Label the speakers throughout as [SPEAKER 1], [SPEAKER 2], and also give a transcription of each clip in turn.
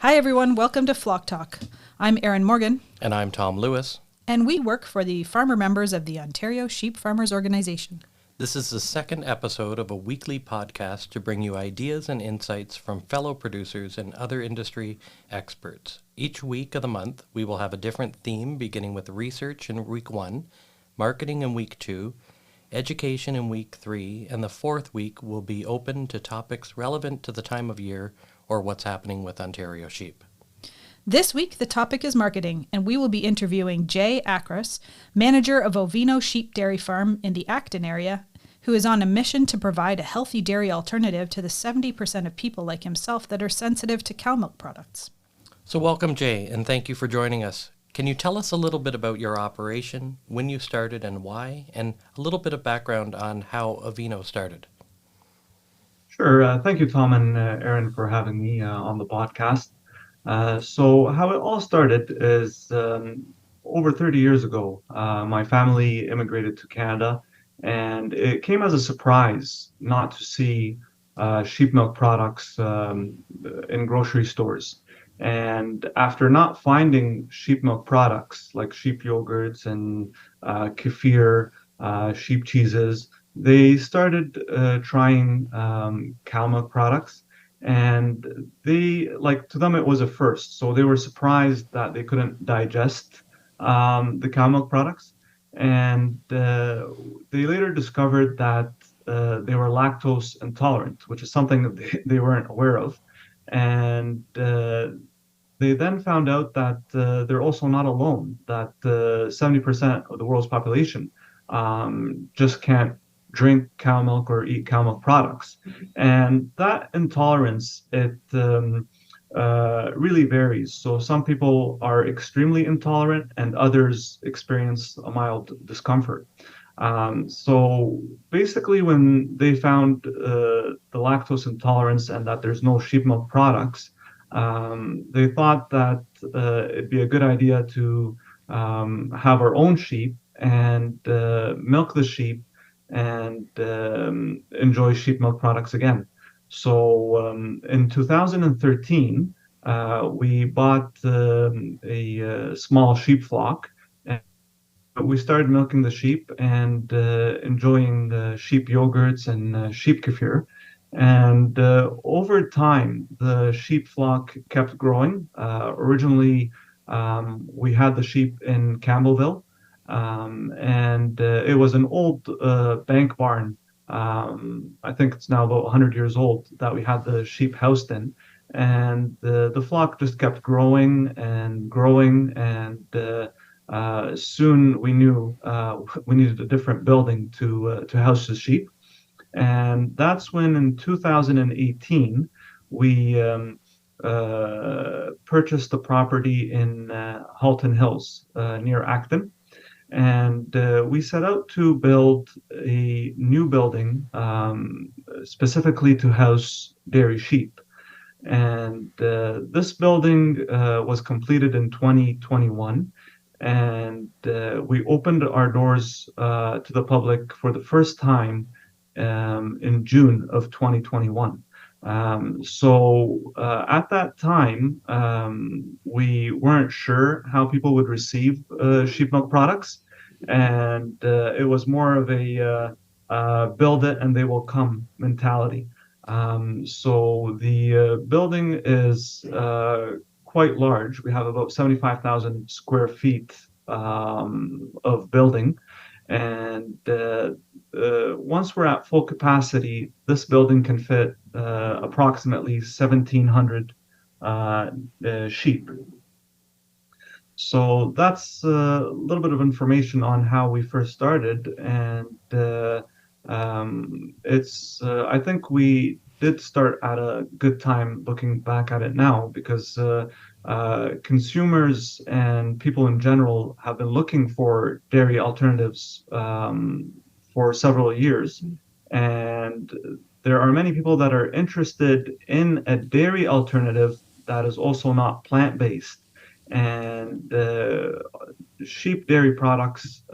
[SPEAKER 1] Hi, everyone. Welcome to Flock Talk. I'm Erin Morgan.
[SPEAKER 2] And I'm Tom Lewis.
[SPEAKER 1] And we work for the farmer members of the Ontario Sheep Farmers Organization.
[SPEAKER 2] This is the second episode of a weekly podcast to bring you ideas and insights from fellow producers and other industry experts. Each week of the month, we will have a different theme, beginning with research in week 1, marketing in week 2, education in week 3, and the fourth week will be open to topics relevant to the time of year or what's happening with Ontario sheep.
[SPEAKER 1] This week, the topic is marketing, and we will be interviewing Jay Akras, manager of Ovino Sheep Dairy Farm in the Acton area, who is on a mission to provide a healthy dairy alternative to the 70% of people like himself that are sensitive to cow milk products.
[SPEAKER 2] So welcome, Jay, and thank you for joining us. Can you tell us a little bit about your operation, when you started and why, and a little bit of background on how Ovino started?
[SPEAKER 3] Sure. Thank you, Tom and Erin, for having me on the podcast. So how it all started is over 30 years ago, my family immigrated to Canada, and it came as a surprise not to see sheep milk products in grocery stores. And after not finding sheep milk products like sheep yogurts and kefir, sheep cheeses, they started trying cow milk products, and to them it was a first. So they were surprised that they couldn't digest the cow milk products, and they later discovered that they were lactose intolerant, which is something that they weren't aware of, and they then found out that they're also not alone, that 70% of the world's population just can't drink cow milk or eat cow milk products. And that intolerance, it really varies. So some people are extremely intolerant and others experience a mild discomfort. So basically, when they found the lactose intolerance and that there's no sheep milk products, they thought that it'd be a good idea to have our own sheep and milk the sheep and enjoy sheep milk products again. So in 2013, we bought a small sheep flock, and we started milking the sheep and enjoying sheep yogurts and sheep kefir. And over time, the sheep flock kept growing. Originally, we had the sheep in Campbellville, and it was an old bank barn. I think it's now about 100 years old that we had the sheep housed in. And the flock just kept growing and growing, and soon we knew we needed a different building to house the sheep. And that's when in 2018 we purchased the property in Halton Hills near Acton. And we set out to build a new building specifically to house dairy sheep. And this building was completed in 2021. And we opened our doors to the public for the first time in June of 2021. So at that time, we weren't sure how people would receive sheep milk products, and it was more of a build it and they will come mentality. So the building is quite large. We have about 75,000 square feet of building. And once we're at full capacity, this building can fit approximately 1,700 sheep. So that's a little bit of information on how we first started. And I think we did start at a good time looking back at it now, because consumers and people in general have been looking for dairy alternatives for several years. And there are many people that are interested in a dairy alternative that is also not plant-based. And sheep dairy products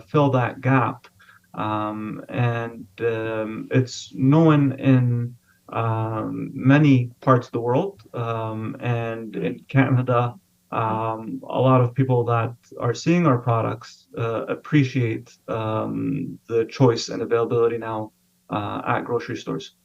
[SPEAKER 3] fill that gap. And it's known in many parts of the world. And in Canada, a lot of people that are seeing our products appreciate the choice and availability now at grocery stores.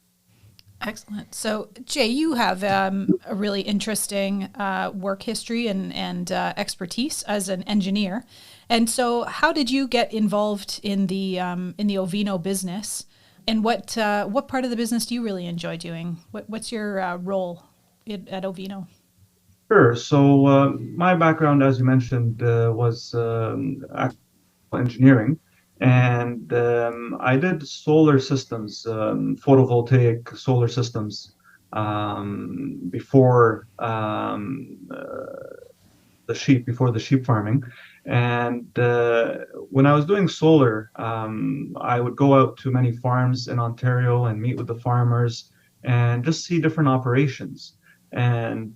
[SPEAKER 1] Excellent. So, Jay, you have a really interesting work history and expertise as an engineer. And so, how did you get involved in the Ovino business? And what part of the business do you really enjoy doing? What's your role at Ovino?
[SPEAKER 3] Sure. So my background, as you mentioned, was engineering, and I did solar systems, photovoltaic solar systems, before before the sheep farming. And when I was doing solar, I would go out to many farms in Ontario and meet with the farmers and just see different operations. And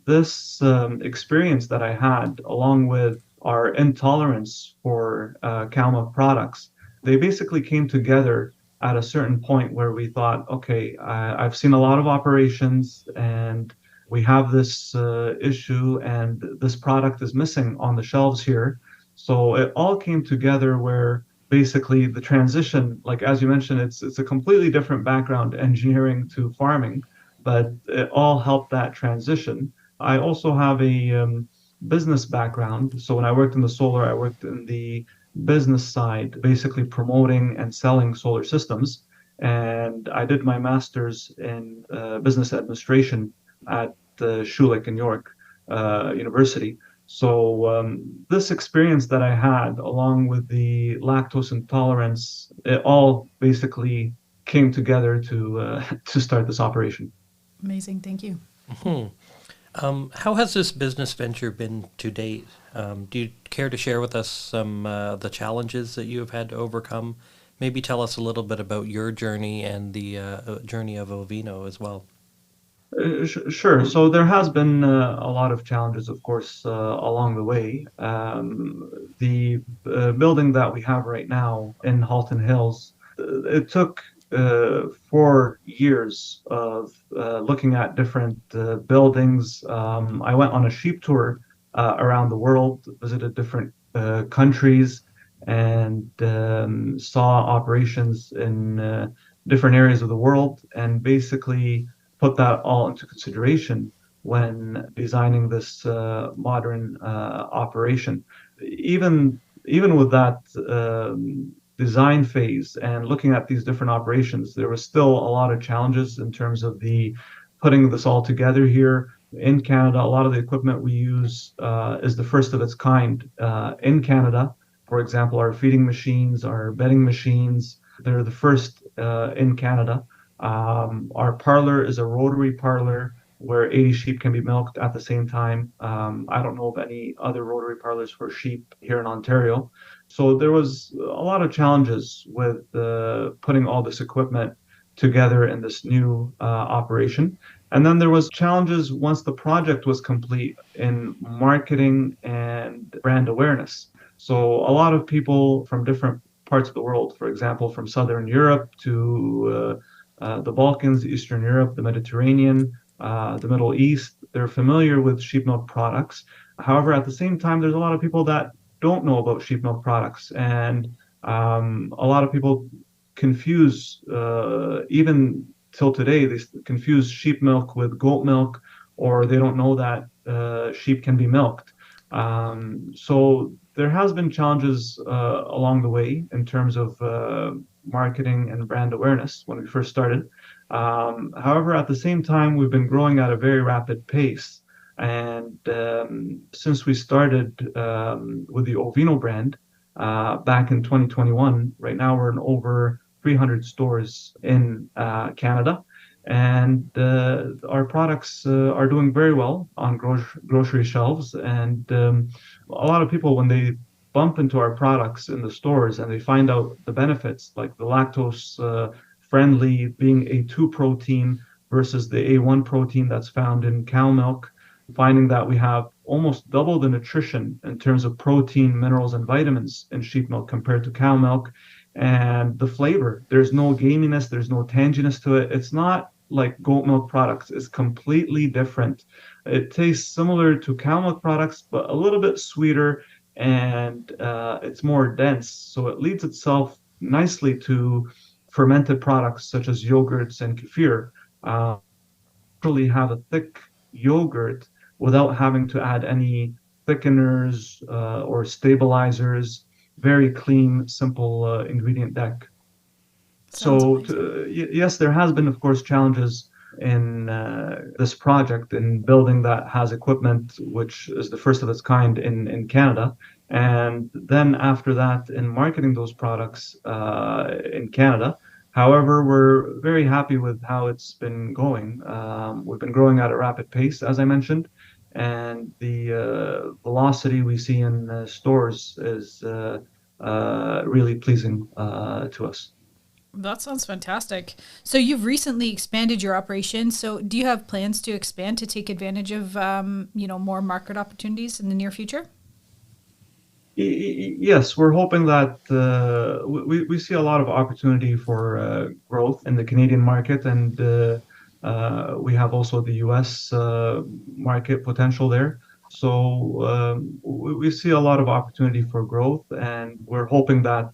[SPEAKER 3] this experience that I had, along with our intolerance for cow milk products, they basically came together at a certain point where we thought, okay, I've seen a lot of operations and we have this issue and this product is missing on the shelves here. So it all came together where basically the transition, like as you mentioned, it's a completely different background, engineering to farming, but it all helped that transition. I also have a business background. So when I worked in the solar, I worked in the business side, basically promoting and selling solar systems. And I did my master's in business administration at Schulich in York University. So this experience that I had, along with the lactose intolerance, it all basically came together to to start this operation.
[SPEAKER 1] Amazing. Thank you.
[SPEAKER 2] How has this business venture been to date? Do you care to share with us some the challenges that you have had to overcome? Maybe tell us a little bit about your journey and the journey of Ovino as well.
[SPEAKER 3] Sure. So there has been a lot of challenges, of course, along the way. The building that we have right now in Halton Hills, it took 4 years of looking at different buildings. I went on a sheep tour around the world, visited different countries, and saw operations in different areas of the world, and basically put that all into consideration when designing this modern operation. Even with that design phase and looking at these different operations, there was still a lot of challenges in terms of the putting this all together here in Canada. A lot of the equipment we use is the first of its kind in Canada. For example, our feeding machines, our bedding machines, they're the first in Canada. Our parlor is a rotary parlor where 80 sheep can be milked at the same time. I don't know of any other rotary parlors for sheep here in Ontario. So there was a lot of challenges with putting all this equipment together in this new operation. And then there was challenges once the project was complete in marketing and brand awareness. So a lot of people from different parts of the world, for example, from Southern Europe to the Balkans, Eastern Europe, the Mediterranean, the Middle East, they're familiar with sheep milk products. However, at the same time, there's a lot of people that don't know about sheep milk products. And a lot of people confuse, even till today, they confuse sheep milk with goat milk, or they don't know that sheep can be milked. So there has been challenges along the way in terms of marketing and brand awareness when we first started. However, at the same time, we've been growing at a very rapid pace. And since we started with the Ovino brand back in 2021, right now we're in over 300 stores in Canada. And our products are doing very well on grocery shelves. And a lot of people, when they bump into our products in the stores and they find out the benefits, like the lactose friendly being A2 protein versus the A1 protein that's found in cow milk, finding that we have almost double the nutrition in terms of protein, minerals, and vitamins in sheep milk compared to cow milk. And the flavor, there's no gaminess, there's no tanginess to it. It's not like goat milk products is completely different. It tastes similar to cow milk products, but a little bit sweeter, and it's more dense. So it leads itself nicely to fermented products such as yogurts and kefir. Really have a thick yogurt without having to add any thickeners or stabilizers. Very clean, simple ingredient deck.
[SPEAKER 1] Sounds
[SPEAKER 3] So,
[SPEAKER 1] amazing.
[SPEAKER 3] yes, there has been, of course, challenges in this project in building that has equipment, which is the first of its kind in Canada. And then after that, in marketing those products in Canada. However, we're very happy with how it's been going. We've been growing at a rapid pace, as I mentioned, and the velocity we see in stores is really pleasing to us.
[SPEAKER 1] That sounds fantastic. So you've recently expanded your operation. So do you have plans to expand to take advantage of more market opportunities in the near future?
[SPEAKER 3] Yes, we're hoping that we see a lot of opportunity for growth in the Canadian market, and we have also the US market potential there. So we see a lot of opportunity for growth, and we're hoping that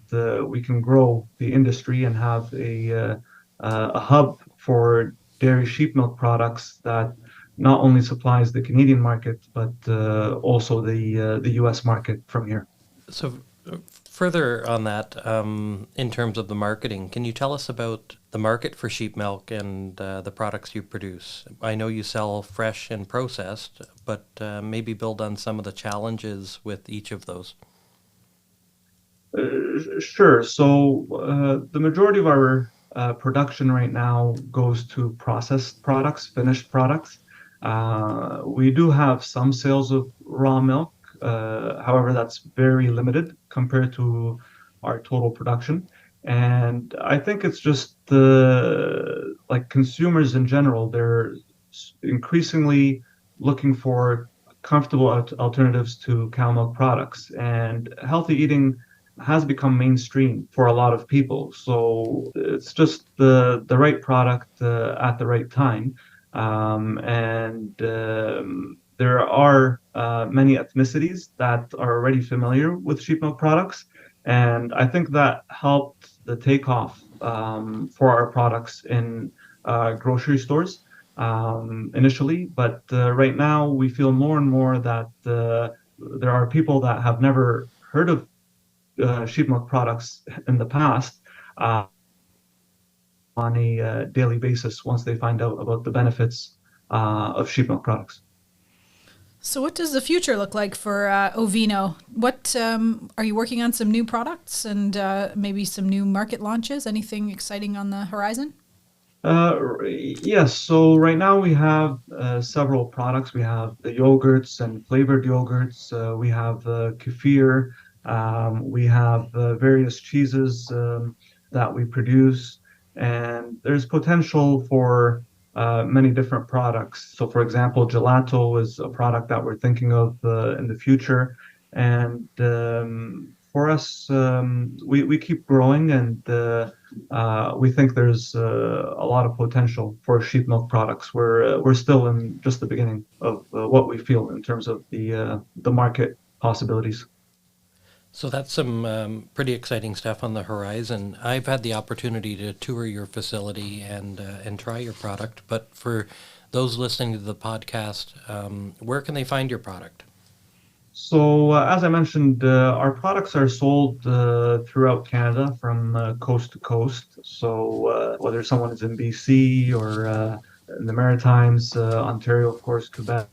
[SPEAKER 3] we can grow the industry and have a hub for dairy sheep milk products that not only supplies the Canadian market, but also the US market from here.
[SPEAKER 2] So, further on that, in terms of the marketing, can you tell us about the market for sheep milk and the products you produce? I know you sell fresh and processed, but maybe build on some of the challenges with each of those.
[SPEAKER 3] Sure. So the majority of our production right now goes to processed products, finished products. We do have some sales of raw milk. However, that's very limited compared to our total production. And I think it's just the like consumers in general, they're increasingly looking for comfortable alternatives to cow milk products. And healthy eating has become mainstream for a lot of people. So it's just the right product at the right time. And there are many ethnicities that are already familiar with sheep milk products. And I think that helped the takeoff for our products in grocery stores initially. But right now, we feel more and more that there are people that have never heard of sheep milk products in the past on a daily basis once they find out about the benefits of sheep milk products.
[SPEAKER 1] So what does the future look like for Ovino? What are you working on? Some new products and maybe some new market launches? Anything exciting on the horizon?
[SPEAKER 3] Yes, so right now we have several products. We have the yogurts and flavored yogurts. We have kefir. We have various cheeses that we produce, and there's potential for many different products. So, for example, gelato is a product that we're thinking of in the future. And for us, we keep growing, and we think there's a lot of potential for sheep milk products. We're still in just the beginning of what we feel in terms of the market possibilities.
[SPEAKER 2] So that's some pretty exciting stuff on the horizon. I've had the opportunity to tour your facility and try your product. But for those listening to the podcast, where can they find your product?
[SPEAKER 3] So, as I mentioned, our products are sold throughout Canada from coast to coast. So, whether someone is in BC or in the Maritimes, Ontario, of course, Quebec.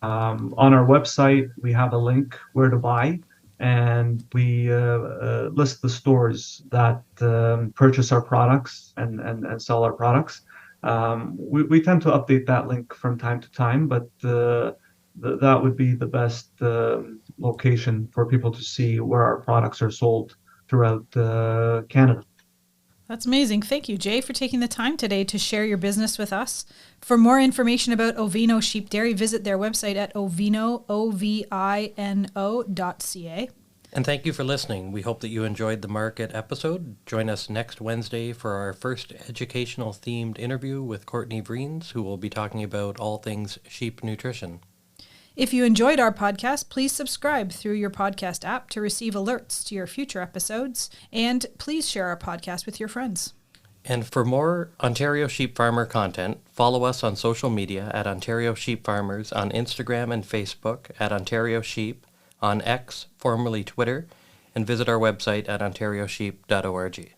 [SPEAKER 3] On our website, we have a link where to buy, and we list the stores that purchase our products and sell our products. We tend to update that link from time to time, but that would be the best location for people to see where our products are sold throughout Canada.
[SPEAKER 1] That's amazing. Thank you, Jay, for taking the time today to share your business with us. For more information about Ovino Sheep Dairy, visit their website at ovino.ca.
[SPEAKER 2] And thank you for listening. We hope that you enjoyed the market episode. Join us next Wednesday for our first educational themed interview with Courtney Vreens, who will be talking about all things sheep nutrition.
[SPEAKER 1] If you enjoyed our podcast, please subscribe through your podcast app to receive alerts to your future episodes, and please share our podcast with your friends.
[SPEAKER 2] And for more Ontario Sheep Farmer content, follow us on social media at Ontario Sheep Farmers on Instagram and Facebook at Ontario Sheep, on X, formerly Twitter, and visit our website at ontariosheep.org.